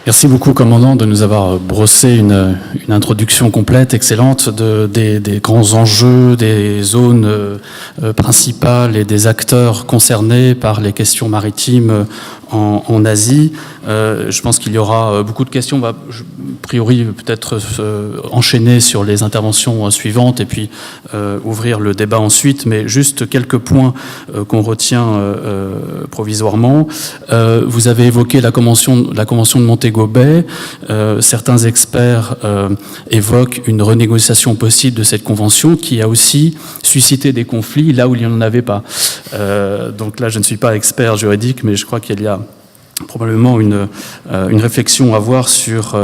Merci beaucoup, commandant, de nous avoir brossé une introduction complète, excellente, des grands enjeux, des zones principales et des acteurs concernés par les questions maritimes en Asie. Je pense qu'il y aura beaucoup de questions. On va, a priori, peut-être enchaîner sur les interventions suivantes et puis ouvrir le débat ensuite, mais juste quelques points qu'on retient provisoirement. Vous avez évoqué la convention de Montego Bay. Certains experts évoquent une renégociation possible de cette convention qui a aussi suscité des conflits là où il n'y en avait pas. Donc là, je ne suis pas expert juridique, mais je crois qu'il y a probablement une réflexion à avoir sur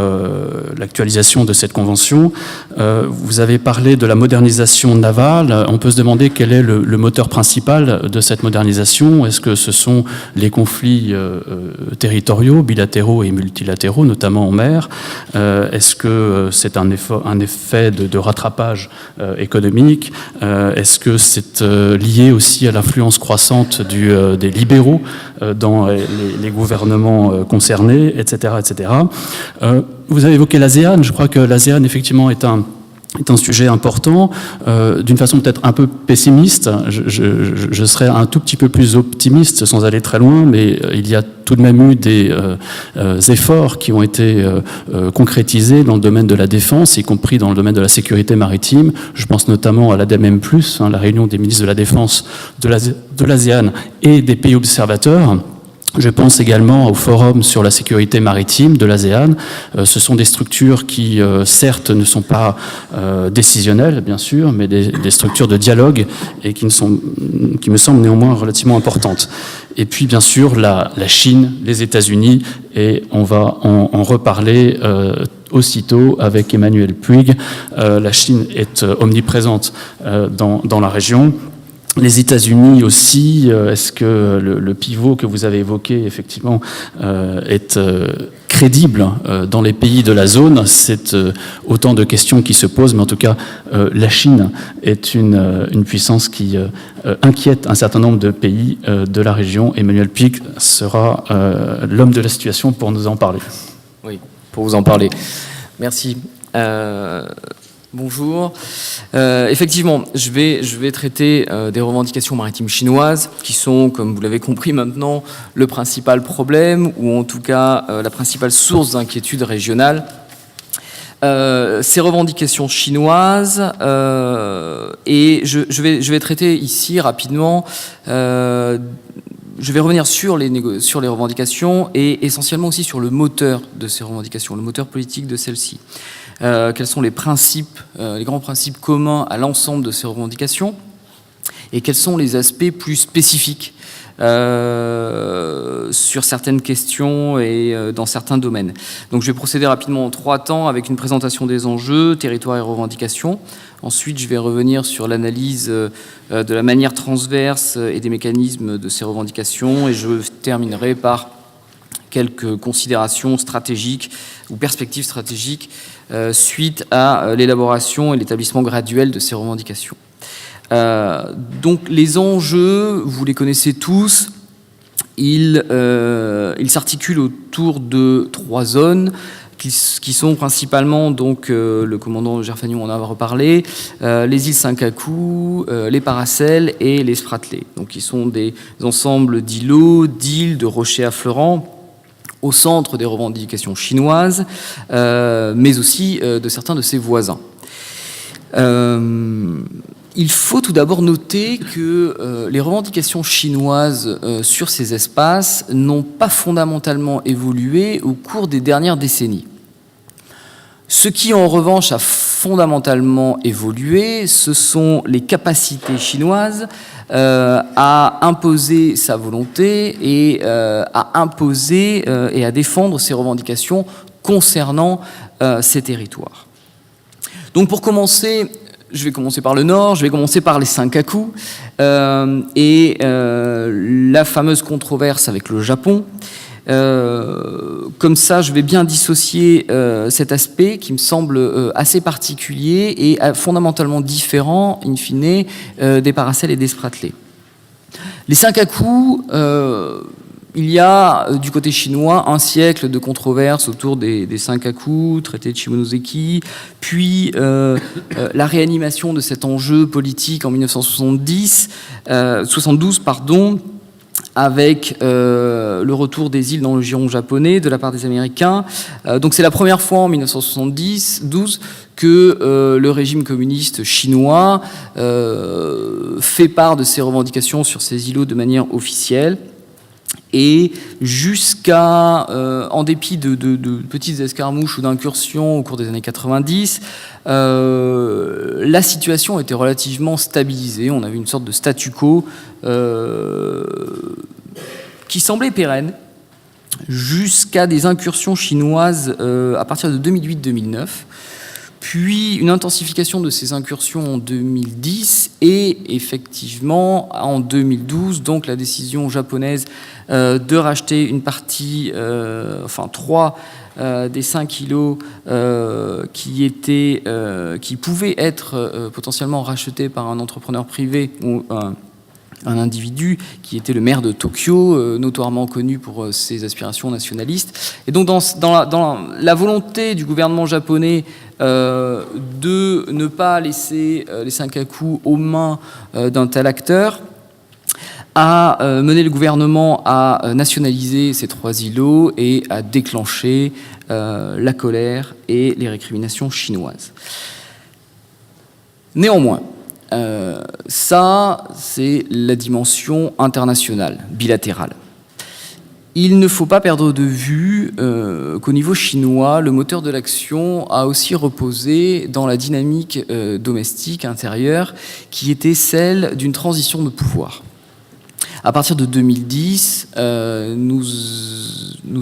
l'actualisation de cette convention. Vous avez parlé de la modernisation navale. On peut se demander quel est le moteur principal de cette modernisation. Est-ce que ce sont les conflits territoriaux, bilatéraux et multilatéraux, notamment en mer? Est-ce que c'est un effet de rattrapage économique? Est-ce que c'est lié aussi à l'influence croissante des libéraux dans les gouvernements concernés, etc., etc. Vous avez évoqué l'ASEAN. Je crois que l'ASEAN, effectivement, est un sujet important, d'une façon peut-être un peu pessimiste. Je serais un tout petit peu plus optimiste sans aller très loin, mais il y a tout de même eu des efforts qui ont été concrétisés dans le domaine de la défense, y compris dans le domaine de la sécurité maritime. Je pense notamment à l'ADEMM+, la réunion des ministres de la Défense de l'ASEAN et des pays observateurs. Je pense également au Forum sur la sécurité maritime de l'ASEAN. Ce sont des structures qui, certes, ne sont pas décisionnelles, bien sûr, mais des structures de dialogue et qui me semblent néanmoins relativement importantes. Et puis, bien sûr, la Chine, les États-Unis, et on va en reparler aussitôt avec Emmanuel Puig. La Chine est omniprésente dans la région. Les États-Unis aussi, est-ce que le pivot que vous avez évoqué, effectivement, est crédible dans les pays de la zone? C'est autant de questions qui se posent, mais en tout cas, la Chine est une puissance qui inquiète un certain nombre de pays de la région. Emmanuel Puig sera l'homme de la situation pour nous en parler. Oui, pour vous en parler. Merci. Bonjour. Effectivement, je vais traiter des revendications maritimes chinoises qui sont, comme vous l'avez compris maintenant, le principal problème ou en tout cas la principale source d'inquiétude régionale. Ces revendications chinoises et je vais traiter ici rapidement. Je vais revenir sur les revendications et essentiellement aussi sur le moteur de ces revendications, le moteur politique de celles-ci. Quels sont les principes, les grands principes communs à l'ensemble de ces revendications et quels sont les aspects plus spécifiques sur certaines questions et dans certains domaines. Donc je vais procéder rapidement en 3 temps avec une présentation des enjeux, territoires et revendications. Ensuite, je vais revenir sur l'analyse de la manière transverse et des mécanismes de ces revendications et je terminerai par quelques considérations stratégiques ou perspectives stratégiques suite à l'élaboration et l'établissement graduel de ces revendications. Donc les enjeux, vous les connaissez tous, ils s'articulent autour de 3 zones qui sont principalement, donc le commandant Gerfagnon en a reparlé, les îles Senkaku, les Paracels et les Spratly. Donc ils sont des ensembles d'îlots, d'îles, de rochers affleurants, au centre des revendications chinoises, mais aussi de certains de ses voisins. Il faut tout d'abord noter que les revendications chinoises sur ces espaces n'ont pas fondamentalement évolué au cours des dernières décennies. Ce qui, en revanche, a fondamentalement évolué, ce sont les capacités chinoises à imposer sa volonté et à imposer et à défendre ses revendications concernant ces territoires. Donc pour commencer, je vais commencer par le nord, je vais commencer par les Senkaku et la fameuse controverse avec le Japon. Comme ça, je vais bien dissocier cet aspect qui me semble assez particulier et fondamentalement différent, in fine, des Paracels et des Spratly. Les Senkaku, il y a, du côté chinois, un siècle de controverses autour des Senkaku, traité de Shimonoseki, puis la réanimation de cet enjeu politique en 1972, avec le retour des îles dans le giron japonais de la part des Américains. Donc c'est la première fois en 1972 que le régime communiste chinois fait part de ses revendications sur ces îlots de manière officielle. Et jusqu'à, en dépit de petites escarmouches ou d'incursions au cours des années 90, la situation était relativement stabilisée. On avait une sorte de statu quo qui semblait pérenne jusqu'à des incursions chinoises à partir de 2008-2009. Puis une intensification de ces incursions en 2010 et effectivement en 2012, donc la décision japonaise de racheter une partie, 3 des 5 îlots qui pouvaient être potentiellement rachetés par un entrepreneur privé ou un individu qui était le maire de Tokyo, notoirement connu pour ses aspirations nationalistes. Et donc dans la volonté du gouvernement japonais de ne pas laisser les Senkaku aux mains d'un tel acteur, a mené le gouvernement à nationaliser ces 3 îlots et à déclencher la colère et les récriminations chinoises. Néanmoins, ça, c'est la dimension internationale, bilatérale. Il ne faut pas perdre de vue qu'au niveau chinois, le moteur de l'action a aussi reposé dans la dynamique domestique intérieure qui était celle d'une transition de pouvoir. À partir de 2010, nous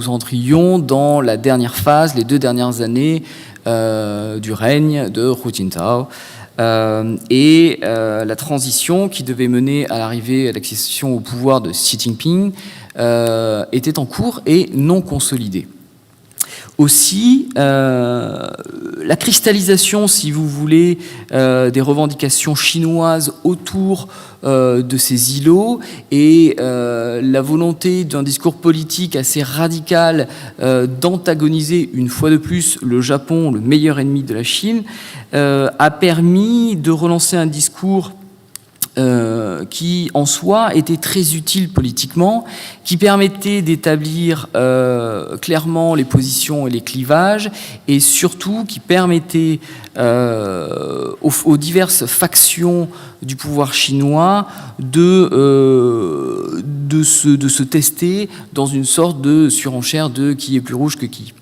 entrions dans la dernière phase, les 2 dernières années du règne de Hu Jintao. Et la transition qui devait mener à l'arrivée, à l'accession au pouvoir de Xi Jinping était en cours et non consolidée. Aussi, la cristallisation, si vous voulez, des revendications chinoises autour de ces îlots et la volonté d'un discours politique assez radical d'antagoniser une fois de plus le Japon, le meilleur ennemi de la Chine, a permis de relancer un discours qui en soi était très utile politiquement, qui permettait d'établir clairement les positions et les clivages, et surtout qui permettait aux diverses factions du pouvoir chinois de se tester dans une sorte de surenchère de qui est plus rouge que qui.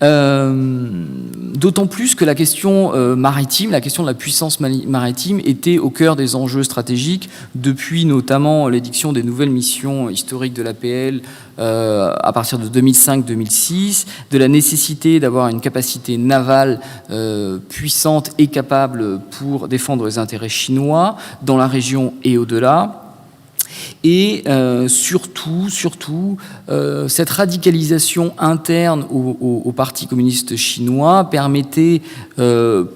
D'autant plus que la question maritime, la question de la puissance maritime était au cœur des enjeux stratégiques depuis notamment l'édiction des nouvelles missions historiques de l'APL à partir de 2005-2006, de la nécessité d'avoir une capacité navale puissante et capable pour défendre les intérêts chinois dans la région et au-delà. Et surtout, cette radicalisation interne au Parti communiste chinois permettait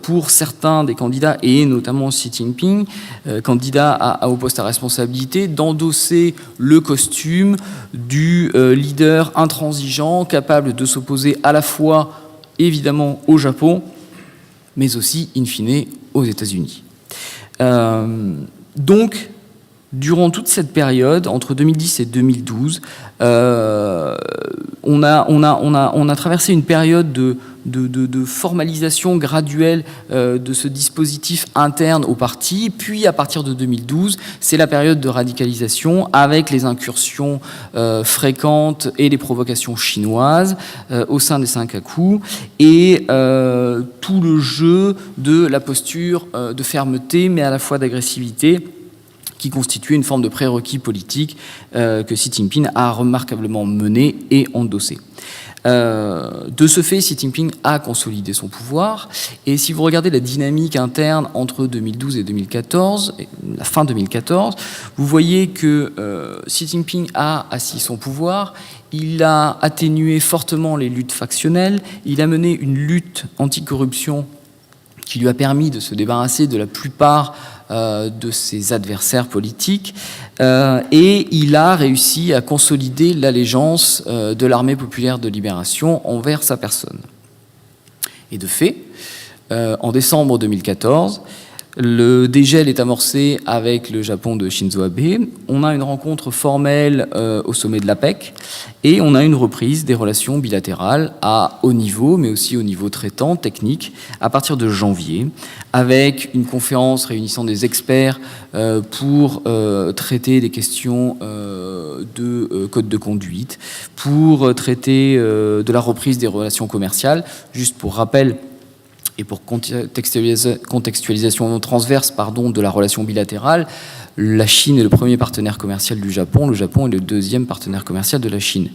pour certains des candidats, et notamment Xi Jinping, candidat au poste à responsabilité, d'endosser le costume du leader intransigeant, capable de s'opposer à la fois, évidemment, au Japon, mais aussi, in fine, aux États-Unis. Donc, durant toute cette période, entre 2010 et 2012, on a traversé une période de formalisation graduelle de ce dispositif interne au parti. Puis, à partir de 2012, c'est la période de radicalisation avec les incursions fréquentes et les provocations chinoises au sein des Senkaku et tout le jeu de la posture de fermeté, mais à la fois d'agressivité, qui constituait une forme de prérequis politique que Xi Jinping a remarquablement mené et endossé. De ce fait, Xi Jinping a consolidé son pouvoir, et si vous regardez la dynamique interne entre 2012 et 2014, la fin 2014, vous voyez que Xi Jinping a assis son pouvoir, il a atténué fortement les luttes factionnelles, il a mené une lutte anticorruption qui lui a permis de se débarrasser de la plupart de ses adversaires politiques, et il a réussi à consolider l'allégeance de l'armée populaire de libération envers sa personne. Et de fait, en décembre 2014, le dégel est amorcé avec le Japon de Shinzo Abe. On a une rencontre formelle au sommet de l'APEC et on a une reprise des relations bilatérales à haut niveau, mais aussi au niveau traitant, technique, à partir de janvier, avec une conférence réunissant des experts pour traiter des questions de code de conduite, pour traiter de la reprise des relations commerciales. Juste pour rappel, et pour contextualisation transverse de la relation bilatérale, la Chine est le premier partenaire commercial du Japon, le Japon est le deuxième partenaire commercial de la Chine.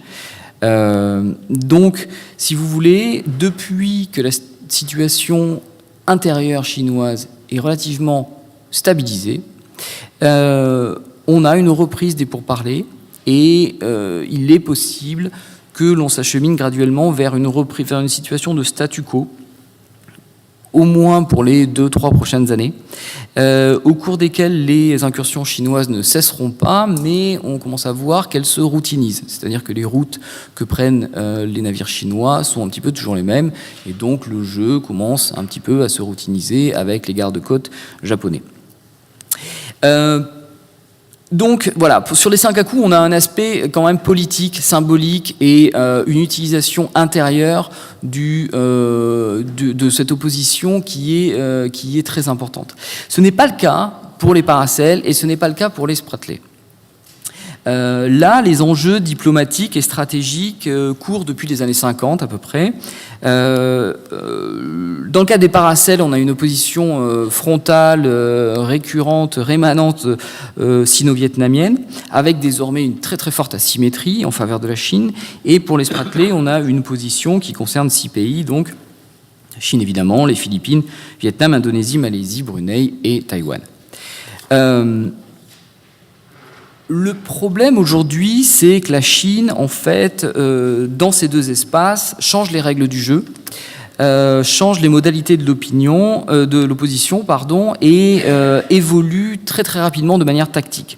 Donc, si vous voulez, depuis que la situation intérieure chinoise est relativement stabilisée, on a une reprise des pourparlers et il est possible que l'on s'achemine graduellement vers une situation de statu quo, au moins pour les 2-3 prochaines années, au cours desquelles les incursions chinoises ne cesseront pas, mais on commence à voir qu'elles se routinisent. C'est-à-dire que les routes que prennent les navires chinois sont un petit peu toujours les mêmes, et donc le jeu commence un petit peu à se routiniser avec les gardes-côtes japonais. Donc voilà, sur les Senkaku, on a un aspect quand même politique, symbolique et une utilisation intérieure de cette opposition qui est très importante. Ce n'est pas le cas pour les Paracels et ce n'est pas le cas pour les Spratly. Là, les enjeux diplomatiques et stratégiques courent depuis les années 50 à peu près. Dans le cas des Paracels, on a une opposition frontale, récurrente, rémanente sino-vietnamienne, avec désormais une très très forte asymétrie en faveur de la Chine. Et pour les Spratly, on a une position qui concerne 6 pays, donc Chine évidemment, les Philippines, Vietnam, Indonésie, Malaisie, Brunei et Taïwan. Le problème aujourd'hui, c'est que la Chine, en fait, dans ces deux espaces, change les règles du jeu, change les modalités de l'opposition, et évolue très très rapidement de manière tactique.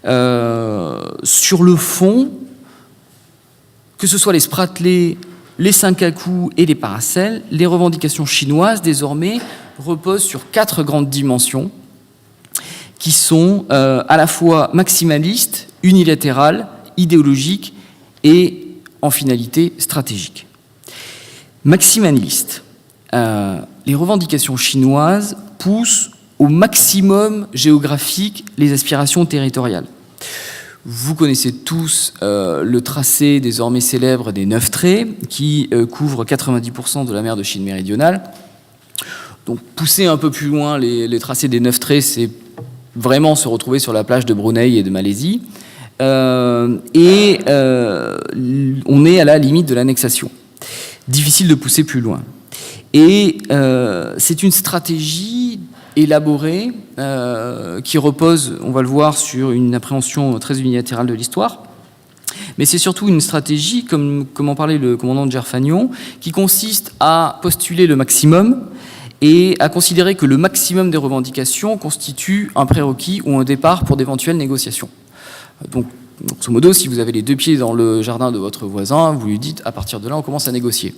Sur le fond, que ce soit les Spratly, les Senkaku et les Paracels, les revendications chinoises désormais reposent sur 4 grandes dimensions, qui sont à la fois maximalistes, unilatérales, idéologiques et en finalité stratégiques. Maximalistes, les revendications chinoises poussent au maximum géographique les aspirations territoriales. Vous connaissez tous le tracé désormais célèbre des 9 traits qui couvre 90% de la mer de Chine méridionale. Donc pousser un peu plus loin les tracés des 9 traits, c'est vraiment se retrouver sur la plage de Brunei et de Malaisie. On est à la limite de l'annexation. Difficile de pousser plus loin. Et c'est une stratégie élaborée qui repose, on va le voir, sur une appréhension très unilatérale de l'histoire. Mais c'est surtout une stratégie, comme en parlait le commandant de Gerfagnon, qui consiste à postuler le maximum et à considérer que le maximum des revendications constitue un prérequis ou un départ pour d'éventuelles négociations. Donc, grosso modo, si vous avez les 2 pieds dans le jardin de votre voisin, vous lui dites, à partir de là, on commence à négocier.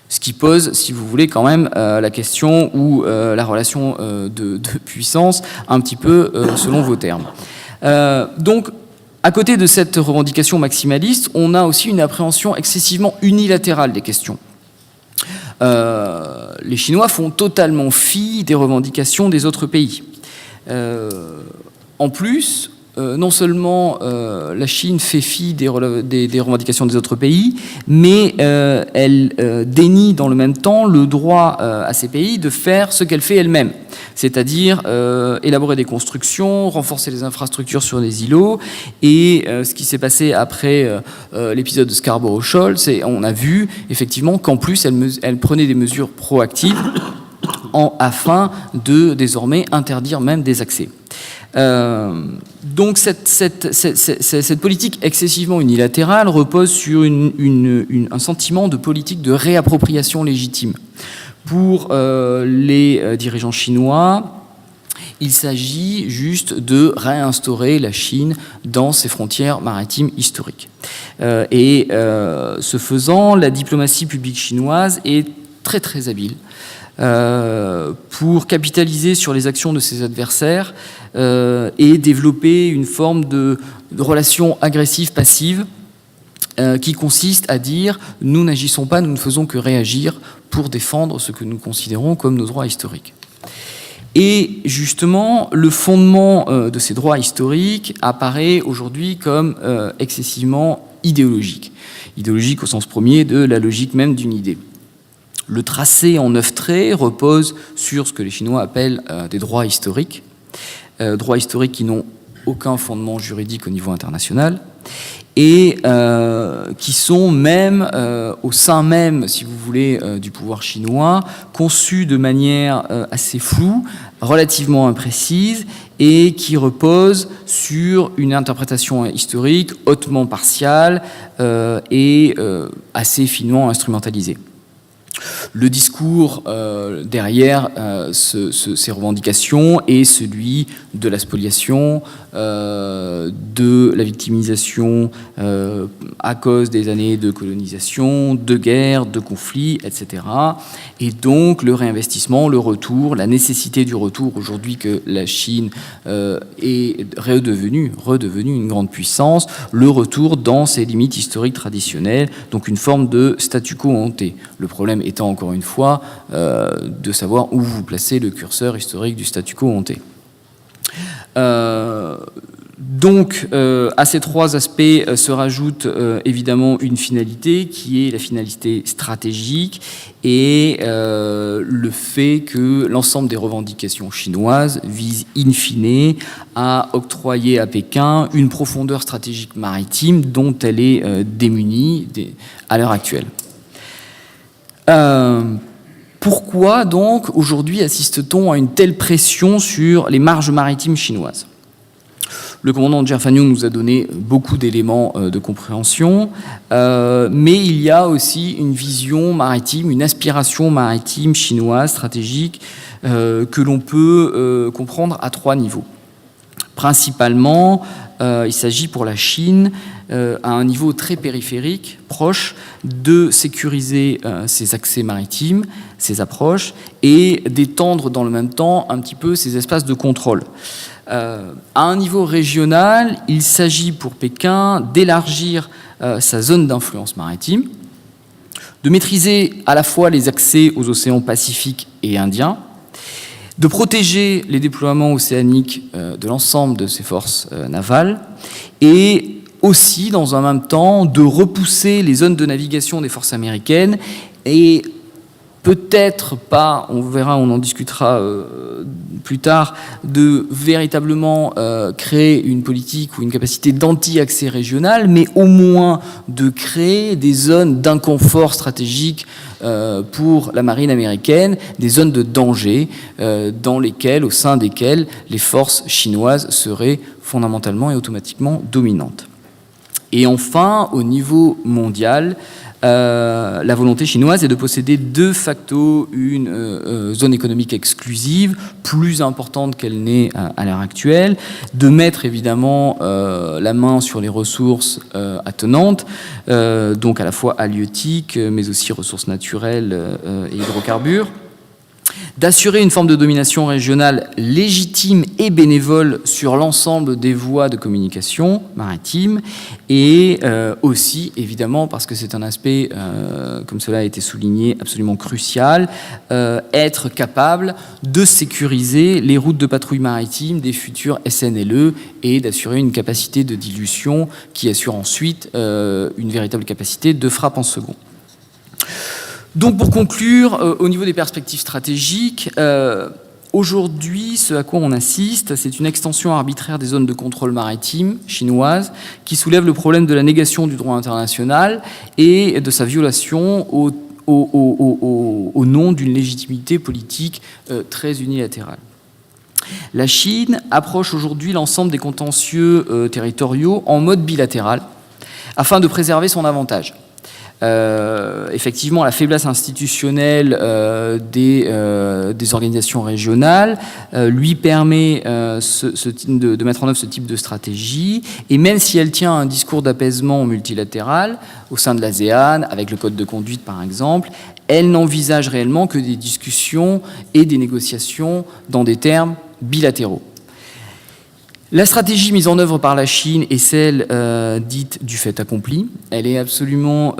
Ce qui pose, si vous voulez, quand même la question ou la relation de puissance, un petit peu selon vos termes. Donc, à côté de cette revendication maximaliste, on a aussi une appréhension excessivement unilatérale des questions. Les Chinois font totalement fi des revendications des autres pays. En plus, non seulement la Chine fait fi des revendications des autres pays, mais elle dénie dans le même temps le droit à ces pays de faire ce qu'elle fait elle-même, c'est-à-dire élaborer des constructions, renforcer les infrastructures sur les îlots. Et ce qui s'est passé après l'épisode de Scarborough Shoal, on a vu effectivement qu'en plus elle prenait des mesures proactives afin de désormais interdire même des accès. Donc cette politique excessivement unilatérale repose sur un sentiment de politique de réappropriation légitime. Pour les dirigeants chinois, Il s'agit juste de réinstaurer la Chine dans ses frontières maritimes historiques. Ce faisant, la diplomatie publique chinoise est très très habile pour capitaliser sur les actions de ses adversaires et développer une forme de relation agressive-passive qui consiste à dire « nous n'agissons pas, nous ne faisons que réagir pour défendre ce que nous considérons comme nos droits historiques ». Et justement, le fondement de ces droits historiques apparaît aujourd'hui comme excessivement idéologique. Idéologique au sens premier de la logique même d'une idée. Le tracé en 9 traits repose sur ce que les Chinois appellent des droits historiques qui n'ont aucun fondement juridique au niveau international, et qui sont même, au sein même, si vous voulez, du pouvoir chinois, conçus de manière assez floue, relativement imprécise, et qui reposent sur une interprétation historique hautement partiale et assez finement instrumentalisée. Le discours derrière ces revendications est celui de la spoliation, de la victimisation à cause des années de colonisation, de guerres, de conflits, etc. Et donc le réinvestissement, le retour, la nécessité du retour aujourd'hui que la Chine est redevenue une grande puissance, le retour dans ses limites historiques traditionnelles, donc une forme de statu quo ante. Le problème étant encore une fois de savoir où vous placez le curseur historique du statu quo ante. Donc, à ces trois aspects se rajoute évidemment une finalité qui est la finalité stratégique et le fait que l'ensemble des revendications chinoises visent in fine à octroyer à Pékin une profondeur stratégique maritime dont elle est démunie à l'heure actuelle. Pourquoi donc aujourd'hui assiste-t-on à une telle pression sur les marges maritimes chinoises ? Le commandant Zheng Fanyu nous a donné beaucoup d'éléments de compréhension, mais il y a aussi une vision maritime, une aspiration maritime chinoise stratégique que l'on peut comprendre à trois niveaux. Principalement, il s'agit pour la Chine, à un niveau très périphérique, proche, de sécuriser ses accès maritimes, ses approches, et d'étendre dans le même temps un petit peu ses espaces de contrôle. À un niveau régional, il s'agit pour Pékin d'élargir sa zone d'influence maritime, de maîtriser à la fois les accès aux océans Pacifique et Indien, de protéger les déploiements océaniques de l'ensemble de ses forces navales et aussi, dans un même temps, de repousser les zones de navigation des forces américaines et peut-être pas, on verra, on en discutera plus tard, de véritablement créer une politique ou une capacité d'anti-accès régional, mais au moins de créer des zones d'inconfort stratégique pour la marine américaine, des zones de danger au sein desquelles les forces chinoises seraient fondamentalement et automatiquement dominantes. Et enfin, au niveau mondial, la volonté chinoise est de posséder de facto une zone économique exclusive, plus importante qu'elle n'est à l'heure actuelle, de mettre évidemment la main sur les ressources attenantes, donc à la fois halieutiques, mais aussi ressources naturelles et hydrocarbures, d'assurer une forme de domination régionale légitime et bénévole sur l'ensemble des voies de communication maritime et aussi, évidemment, parce que c'est un aspect, comme cela a été souligné, absolument crucial, être capable de sécuriser les routes de patrouille maritime des futurs SNLE et d'assurer une capacité de dilution qui assure ensuite une véritable capacité de frappe en second. Donc pour conclure, au niveau des perspectives stratégiques, aujourd'hui, ce à quoi on assiste, c'est une extension arbitraire des zones de contrôle maritime chinoises qui soulève le problème de la négation du droit international et de sa violation au nom d'une légitimité politique très unilatérale. La Chine approche aujourd'hui l'ensemble des contentieux territoriaux en mode bilatéral afin de préserver son avantage. Effectivement, la faiblesse institutionnelle des organisations régionales lui permet de mettre en œuvre ce type de stratégie, et même si elle tient un discours d'apaisement multilatéral au sein de l'ASEAN, avec le code de conduite par exemple, elle n'envisage réellement que des discussions et des négociations dans des termes bilatéraux. La stratégie mise en œuvre par la Chine est celle dite du fait accompli. Elle est absolument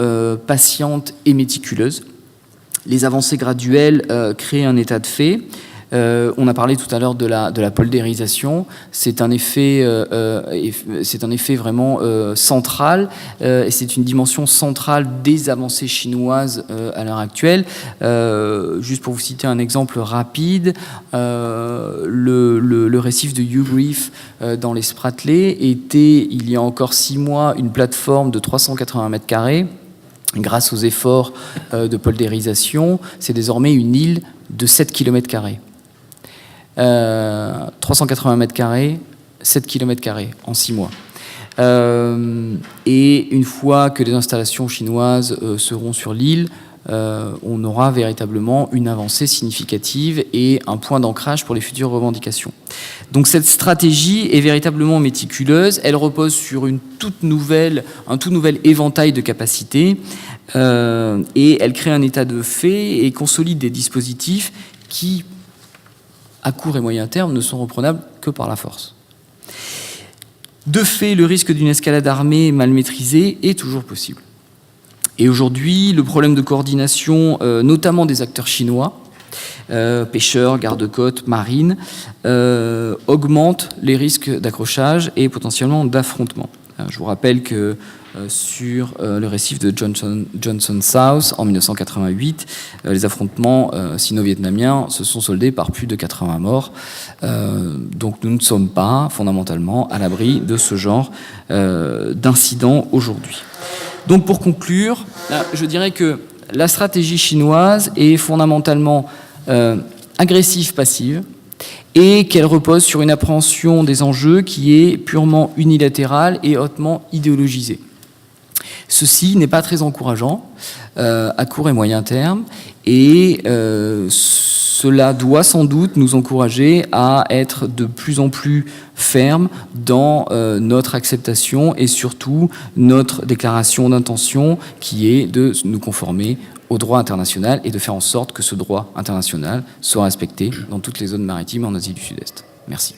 patiente et méticuleuse. Les avancées graduelles créent un état de fait. On a parlé tout à l'heure de la poldérisation. C'est un effet vraiment central, et c'est une dimension centrale des avancées chinoises à l'heure actuelle. Juste pour vous citer un exemple rapide, le récif de Hugh Reef dans les Spratlys était, il y a encore 6 mois, une plateforme de 380 mètres carrés. Grâce aux efforts de poldérisation, c'est désormais une île de 7 km². 380 mètres carrés, 7 km² en 6 mois. Et une fois que les installations chinoises seront sur l'île, on aura véritablement une avancée significative et un point d'ancrage pour les futures revendications. Donc cette stratégie est véritablement méticuleuse, elle repose sur un tout nouvel éventail de capacités, et elle crée un état de fait et consolide des dispositifs qui, à court et moyen terme, ne sont reprenables que par la force. De fait, le risque d'une escalade armée mal maîtrisée est toujours possible. Et aujourd'hui, le problème de coordination, notamment des acteurs chinois, pêcheurs, gardes-côtes, marines, augmente les risques d'accrochage et potentiellement d'affrontement. Je vous rappelle que sur le récif de Johnson South en 1988, les affrontements sino-vietnamiens se sont soldés par plus de 80 morts. Donc nous ne sommes pas fondamentalement à l'abri de ce genre d'incidents aujourd'hui. Donc pour conclure, je dirais que la stratégie chinoise est fondamentalement agressive-passive, et qu'elle repose sur une appréhension des enjeux qui est purement unilatérale et hautement idéologisée. Ceci n'est pas très encourageant à court et moyen terme, et cela doit sans doute nous encourager à être de plus en plus fermes dans notre acceptation et surtout notre déclaration d'intention qui est de nous conformer au droit international et de faire en sorte que ce droit international soit respecté dans toutes les zones maritimes en Asie du Sud-Est. Merci.